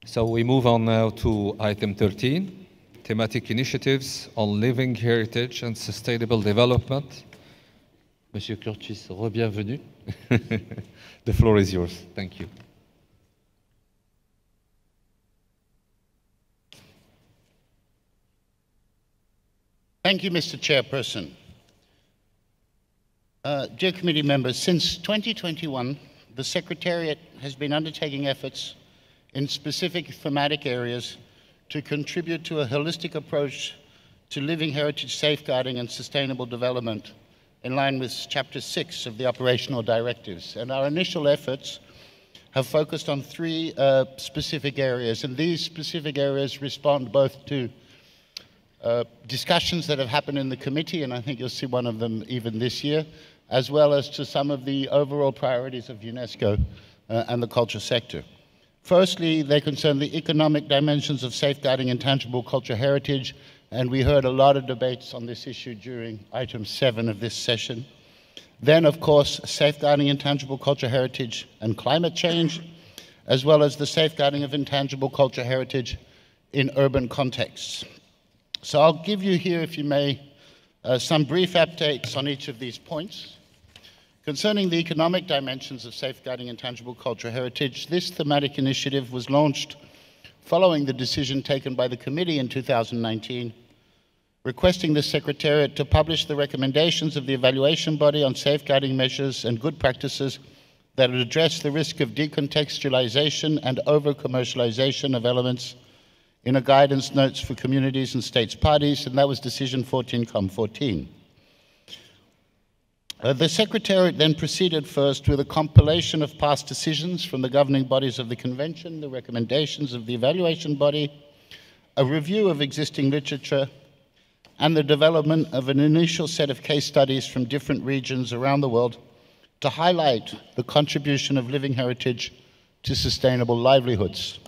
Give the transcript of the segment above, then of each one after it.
So we move on now to item 13, thematic initiatives on living heritage and sustainable development. Monsieur Curtis, re-bienvenue. The floor is yours. Thank you. Thank you, Mr. Chairperson. Dear committee members, since 2021, the Secretariat has been undertaking efforts in specific thematic areas to contribute to a holistic approach to living heritage safeguarding and sustainable development in line with Chapter 6 of the operational directives. And our initial efforts have focused on three specific areas, and these specific areas respond both to discussions that have happened in the committee, and I think you'll see one of them even this year, as well as to some of the overall priorities of UNESCO and the culture sector. Firstly, they concern the economic dimensions of safeguarding intangible cultural heritage, and we heard a lot of debates on this issue during item 7 of this session. Then, of course, safeguarding intangible cultural heritage and climate change, as well as the safeguarding of intangible cultural heritage in urban contexts. So I'll give you here, if you may, some brief updates on each of these points. Concerning the economic dimensions of safeguarding intangible cultural heritage, this thematic initiative was launched following the decision taken by the committee in 2019, requesting the Secretariat to publish the recommendations of the evaluation body on safeguarding measures and good practices that would address the risk of decontextualization and over-commercialization of elements in a guidance notes for communities and states parties, and that was decision 14-14. The Secretariat then proceeded first with a compilation of past decisions from the governing bodies of the Convention, the recommendations of the evaluation body, a review of existing literature, and the development of an initial set of case studies from different regions around the world to highlight the contribution of living heritage to sustainable livelihoods.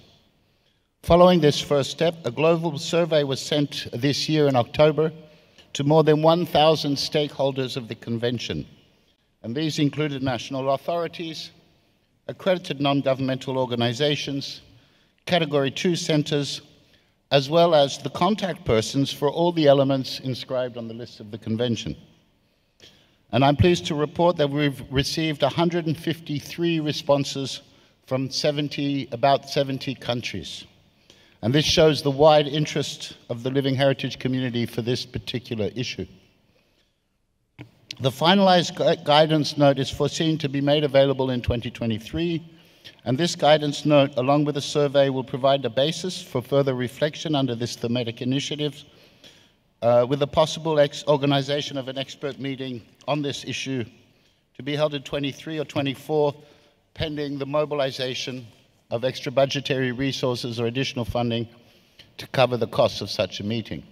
Following this first step, a global survey was sent this year in October to more than 1,000 stakeholders of the Convention. And these included national authorities, accredited non-governmental organizations, Category 2 centers, as well as the contact persons for all the elements inscribed on the list of the Convention. And I'm pleased to report that we've received 153 responses from about 70 countries. And this shows the wide interest of the living heritage community for this particular issue. The finalized guidance note is foreseen to be made available in 2023, and this guidance note, along with a survey, will provide a basis for further reflection under this thematic initiative, with the possible organization of an expert meeting on this issue to be held in 23 or 24, pending the mobilization of extra budgetary resources or additional funding to cover the costs of such a meeting.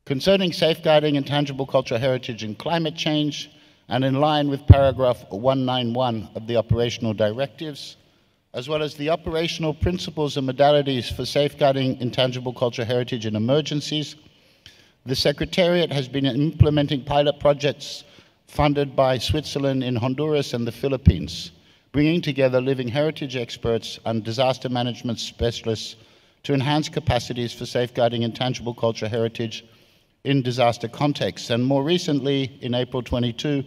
Concerning safeguarding intangible cultural heritage and climate change, and in line with paragraph 191 of the operational directives, as well as the operational principles and modalities for safeguarding intangible cultural heritage in emergencies, the Secretariat has been implementing pilot projects funded by Switzerland in Honduras and the Philippines, bringing together living heritage experts and disaster management specialists to enhance capacities for safeguarding intangible cultural heritage in disaster contexts. And more recently, in April 22,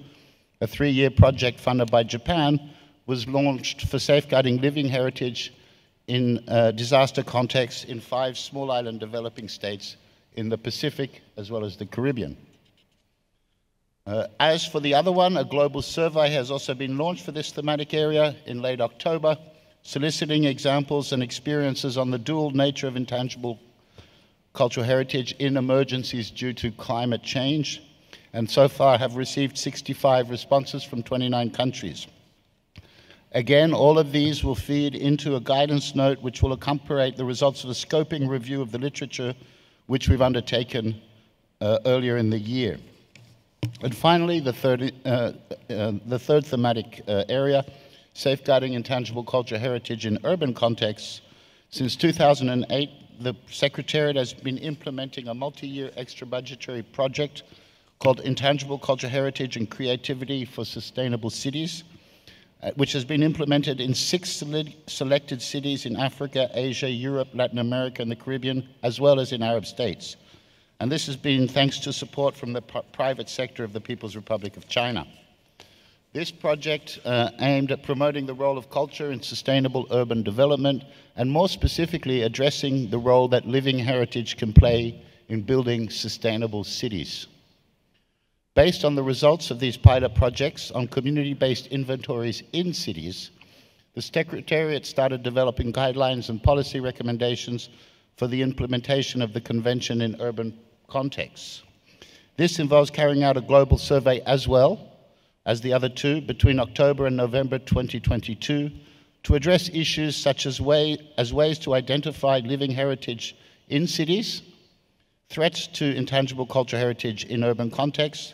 a 3-year project funded by Japan was launched for safeguarding living heritage in disaster contexts in 5 small island developing states in the Pacific as well as the Caribbean. As for the other one, a global survey has also been launched for this thematic area in late October, soliciting examples and experiences on the dual nature of intangible cultural heritage in emergencies due to climate change, and so far have received 65 responses from 29 countries. Again, all of these will feed into a guidance note which will accompany the results of a scoping review of the literature which we've undertaken earlier in the year. And finally, the third thematic area, safeguarding intangible cultural heritage in urban contexts. Since 2008, the Secretariat has been implementing a multi-year extra budgetary project called Intangible Cultural Heritage and Creativity for Sustainable Cities. which has been implemented in 6 selected cities in Africa, Asia, Europe, Latin America, and the Caribbean, as well as in Arab states. And this has been thanks to support from the private sector of the People's Republic of China. This project aimed at promoting the role of culture in sustainable urban development, and more specifically addressing the role that living heritage can play in building sustainable cities. Based on the results of these pilot projects on community-based inventories in cities, the Secretariat started developing guidelines and policy recommendations for the implementation of the Convention in urban contexts. This involves carrying out a global survey as well as the other two between October and November 2022 to address issues such as ways to identify living heritage in cities, threats to intangible cultural heritage in urban contexts,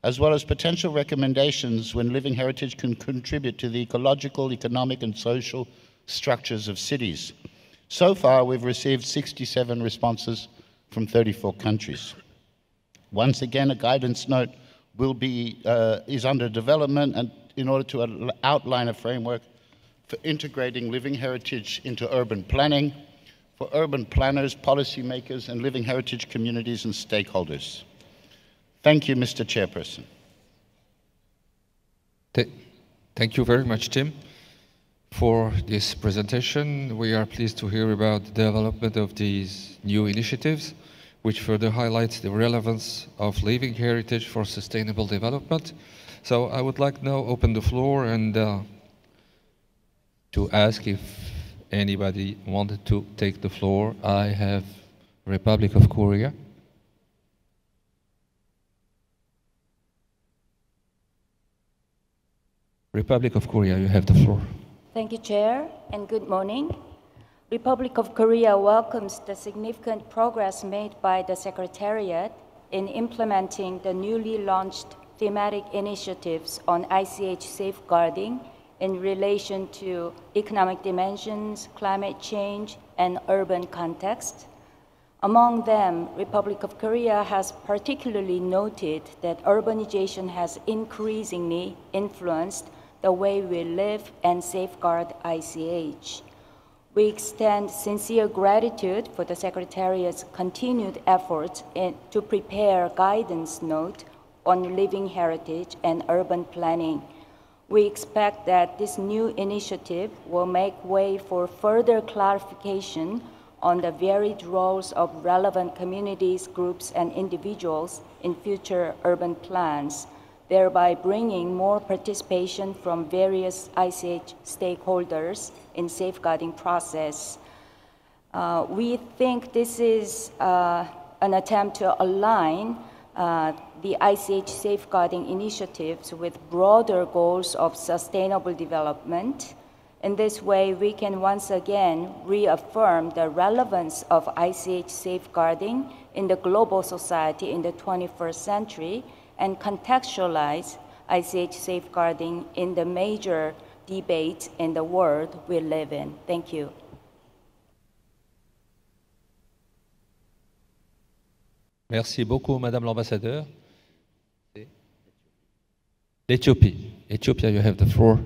as well as potential recommendations when living heritage can contribute to the ecological, economic, and social structures of cities. So far, we've received 67 responses from 34 countries. Once again, a guidance note is under development and in order to outline a framework for integrating living heritage into urban planning for urban planners, policymakers, and living heritage communities and stakeholders. Thank you, Mr. Chairperson. Thank you very much, Tim, for this presentation. We are pleased to hear about the development of these new initiatives, which further highlights the relevance of living heritage for sustainable development. So I would like now open the floor and to ask if anybody wanted to take the floor. I have Republic of Korea. Republic of Korea, you have the floor. Thank you, Chair, and good morning. Republic of Korea welcomes the significant progress made by the Secretariat in implementing the newly launched thematic initiatives on ICH safeguarding in relation to economic dimensions, climate change, and urban context. Among them, Republic of Korea has particularly noted that urbanization has increasingly influenced the way we live and safeguard ICH. We extend sincere gratitude for the Secretariat's continued efforts to prepare guidance note on living heritage and urban planning. We expect that this new initiative will make way for further clarification on the varied roles of relevant communities, groups, and individuals in future urban plans, thereby bringing more participation from various ICH stakeholders in safeguarding process. We think this is an attempt to align the ICH safeguarding initiatives with broader goals of sustainable development. In this way, we can once again reaffirm the relevance of ICH safeguarding in the global society in the 21st century and contextualize ICH safeguarding in the major debates in the world we live in. Thank you. Merci beaucoup, Madame l'Ambassadeur. L'Éthiopie. Ethiopia, you have the floor.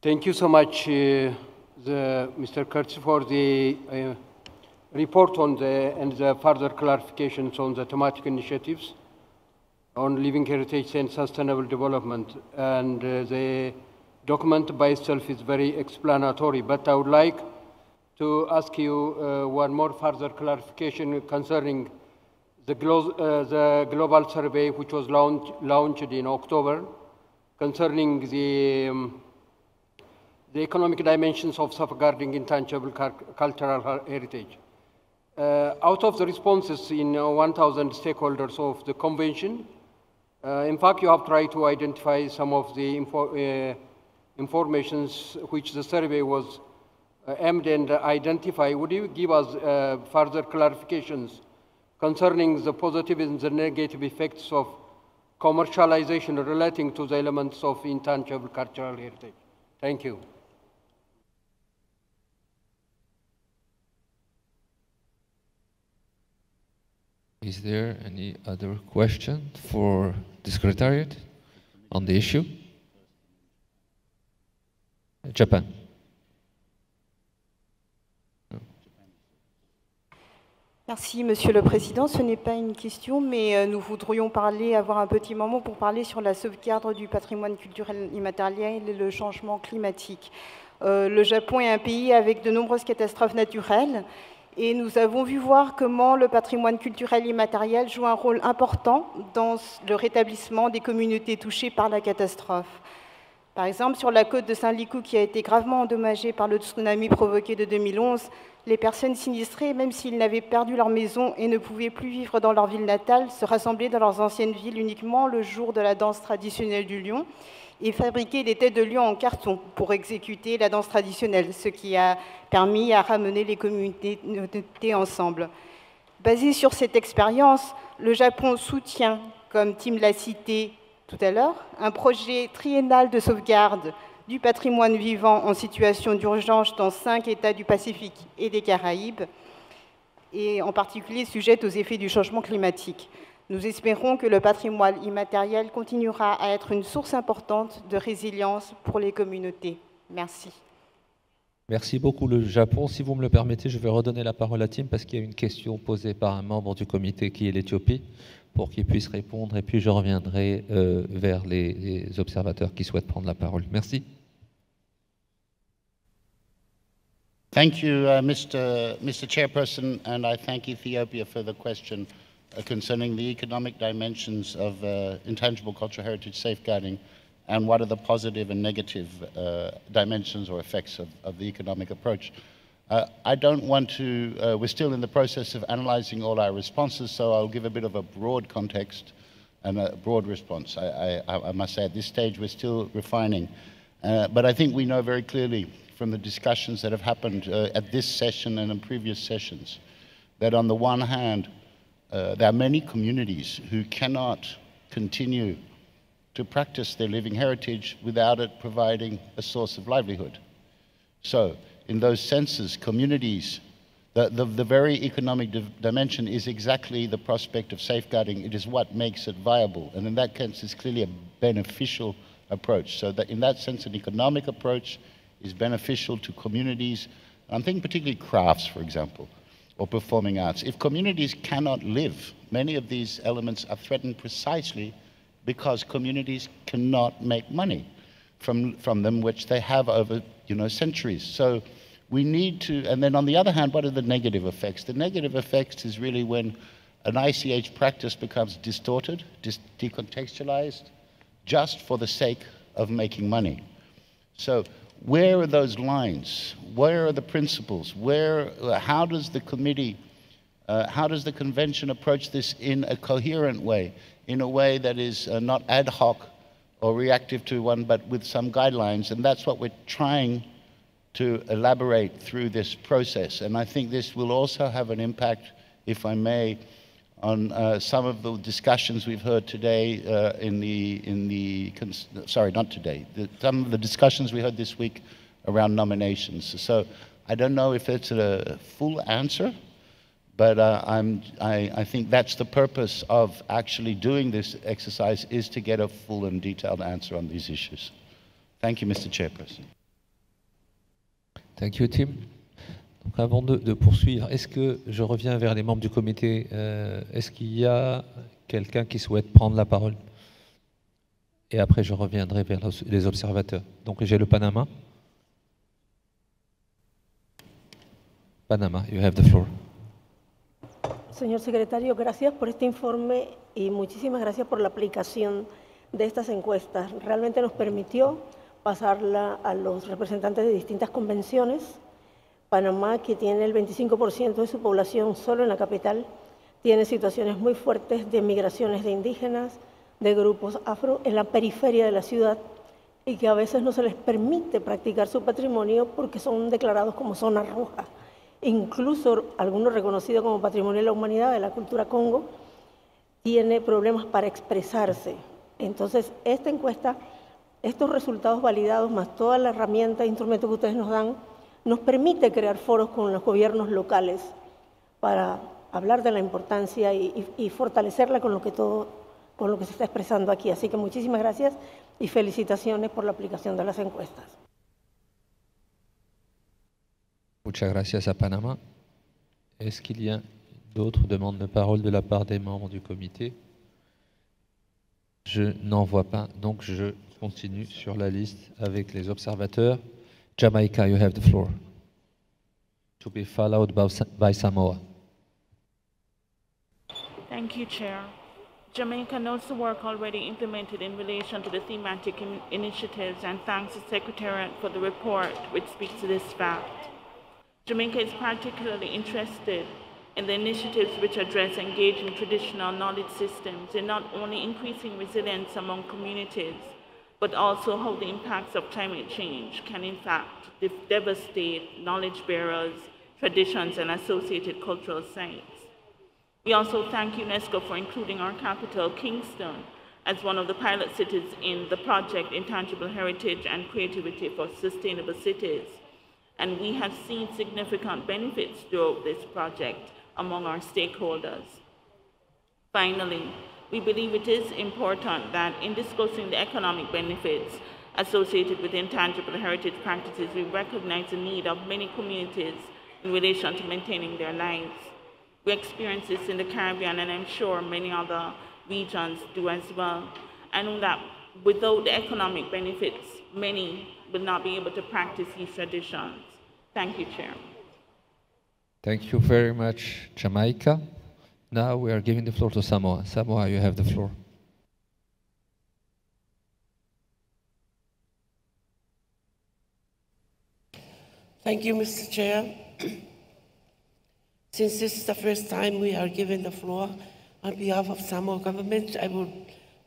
Thank you so much, Mr. Kurtz, for the report on and the further clarifications on the thematic initiatives on living heritage and sustainable development. And the document by itself is very explanatory, but I would like to ask you one more further clarification concerning the global survey which was launched in October concerning the economic dimensions of safeguarding intangible cultural heritage. Out of the responses in 1,000 stakeholders of the convention, in fact, you have tried to identify some of the informations which the survey was aimed and identify. Would you give us further clarifications concerning the positive and the negative effects of commercialization relating to the elements of intangible cultural heritage? Thank you. Is there any other question for the Secretariat on the issue? Japan. Merci, Monsieur le Président. Ce n'est pas une question, mais nous voudrions avoir un petit moment pour parler sur la sauvegarde du patrimoine culturel immatériel et le changement climatique. Le Japon est un pays avec de nombreuses catastrophes naturelles et nous avons vu voir comment le patrimoine culturel immatériel joue un rôle important dans le rétablissement des communautés touchées par la catastrophe. Par exemple, sur la côte de Senriku, qui a été gravement endommagée par le tsunami provoqué de 2011, les personnes sinistrées, même s'ils n'avaient perdu leur maison et ne pouvaient plus vivre dans leur ville natale, se rassemblaient dans leurs anciennes villes uniquement le jour de la danse traditionnelle du lion et fabriquaient des têtes de lion en carton pour exécuter la danse traditionnelle, ce qui a permis à ramener les communautés ensemble. Basé sur cette expérience, le Japon soutient, comme Tim l'a cité tout à l'heure, un projet triennal de sauvegarde du patrimoine vivant en situation d'urgence dans 5 États du Pacifique et des Caraïbes, et en particulier sujette aux effets du changement climatique. Nous espérons que le patrimoine immatériel continuera à être une source importante de résilience pour les communautés. Merci. Merci beaucoup le Japon. Si vous me le permettez, je vais redonner la parole à Tim parce qu'il y a une question posée par un membre du comité qui est l'Éthiopie pour qu'il puisse répondre et puis je reviendrai vers les observateurs qui souhaitent prendre la parole. Merci. Thank you, Mr. Chairperson, and I thank Ethiopia for the question concerning the economic dimensions of intangible cultural heritage safeguarding and what are the positive and negative dimensions or effects of the economic approach. I don't want to, we're still in the process of analyzing all our responses, so I'll give a bit of a broad context and a broad response. I must say at this stage we're still refining, but I think we know very clearly from the discussions that have happened at this session and in previous sessions that on the one hand, there are many communities who cannot continue to practice their living heritage without it providing a source of livelihood. So, in those senses, communities, the very economic dimension is exactly the prospect of safeguarding. It is what makes it viable. And in that sense, it's clearly a beneficial approach. So that in that sense, an economic approach is beneficial to communities. I'm thinking particularly crafts, for example, or performing arts. If communities cannot live, many of these elements are threatened precisely because communities cannot make money from them, which they have over centuries. So we need to, and then on the other hand, what are the negative effects? The negative effects is really when an ICH practice becomes distorted, decontextualized, just for the sake of making money. So where are those lines? Where are the principles? How does the committee, how does the convention approach this in a coherent way, in a way that is not ad hoc or reactive to one, but with some guidelines? And that's what we're trying to elaborate through this process. And I think this will also have an impact, if I may, on some of the discussions we've heard today some of the discussions we heard this week around nominations. So I don't know if it's a full answer, but I think that's the purpose of actually doing this exercise, is to get a full and detailed answer on these issues. Thank you, Mr. Chairperson. Thank you, Tim. Donc avant de poursuivre, est-ce que je reviens vers les membres du comité, est-ce qu'il y a quelqu'un qui souhaite prendre la parole? Et après, je reviendrai vers les observateurs. Donc j'ai le Panama. Panama, you have the floor. Señor secretario, gracias por este informe y muchísimas gracias por la aplicación de estas encuestas. Realmente nos permitió pasarla a los representantes de distintas convenciones. Panamá, que tiene el 25% de su población solo en la capital, tiene situaciones muy fuertes de migraciones de indígenas, de grupos afro en la periferia de la ciudad y que a veces no se les permite practicar su patrimonio porque son declarados como zona roja. Incluso algunos reconocidos como Patrimonio de la Humanidad de la cultura Congo tiene problemas para expresarse. Entonces, esta encuesta, estos resultados validados, más toda la herramienta e instrumentos que ustedes nos dan, nos permite crear foros con los gobiernos locales para hablar de la importancia y fortalecerla con lo que se está expresando aquí. Así que muchísimas gracias y felicitaciones por la aplicación de las encuestas. Muchas gracias à Panama. Est-ce qu'il y a d'autres demandes de parole de la part des membres du comité? Je n'en vois pas, donc je continue sur la liste avec les observateurs. Jamaica, you have the floor. To be followed by Samoa. Thank you, Chair. Jamaica notes the work already implemented in relation to the thematic initiatives and thanks the Secretariat for the report, which speaks to this fact. Jamaica is particularly interested in the initiatives which address engaging traditional knowledge systems in not only increasing resilience among communities, but also how the impacts of climate change can in fact devastate knowledge bearers, traditions, and associated cultural sites. We also thank UNESCO for including our capital, Kingston, as one of the pilot cities in the project Intangible Heritage and Creativity for Sustainable Cities. And we have seen significant benefits throughout this project among our stakeholders. Finally, we believe it is important that in discussing the economic benefits associated with intangible heritage practices, we recognize the need of many communities in relation to maintaining their lives. We experience this in the Caribbean, and I'm sure many other regions do as well. And that without the economic benefits, many will not be able to practice these traditions. Thank you, Chair. Thank you very much, Jamaica. Now we are giving the floor to Samoa. Samoa, you have the floor. Thank you, Mr. Chair. Since this is the first time we are given the floor, on behalf of Samoa government, I would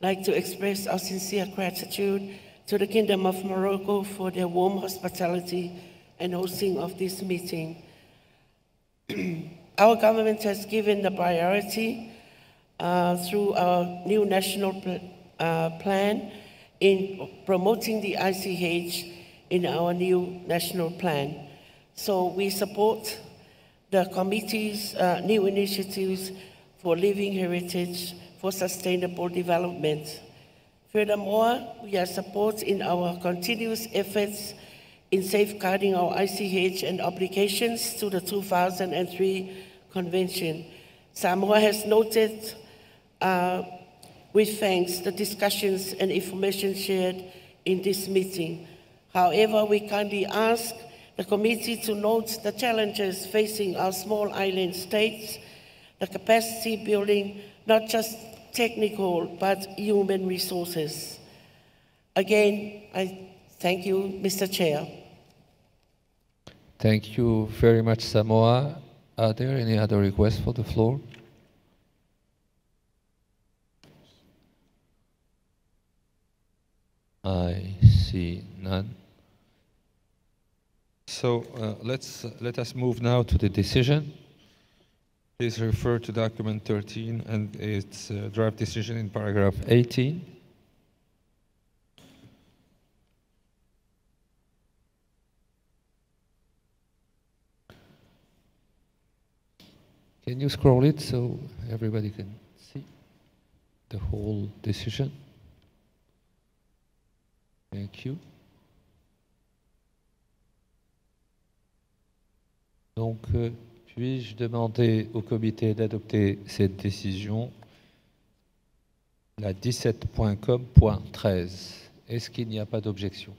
like to express our sincere gratitude to the Kingdom of Morocco for their warm hospitality and hosting of this meeting. Our government has given the priority through our new national plan in promoting the ICH in our new national plan. So we support the committee's new initiatives for living heritage for sustainable development. Furthermore, we are supporting our continuous efforts in safeguarding our ICH and obligations to the 2003 Convention. Samoa has noted with thanks the discussions and information shared in this meeting. However, we kindly ask the committee to note the challenges facing our small island states, the capacity building, not just technical, but human resources. Again, I thank you, Mr. Chair. Thank you very much, Samoa. Are there any other requests for the floor? I see none. So let us move now to the decision. Please refer to document 13 and its draft decision in paragraph 18. Can you scroll it so everybody can see the whole decision? Thank you. Donc, puis-je demander au comité d'adopter cette décision, la 17.com.13. Est-ce qu'il n'y a pas d'objection?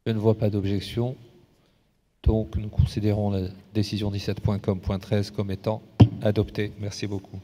Je ne vois pas d'objection, donc nous considérons la décision 17.com.13 comme étant adoptée. Merci beaucoup.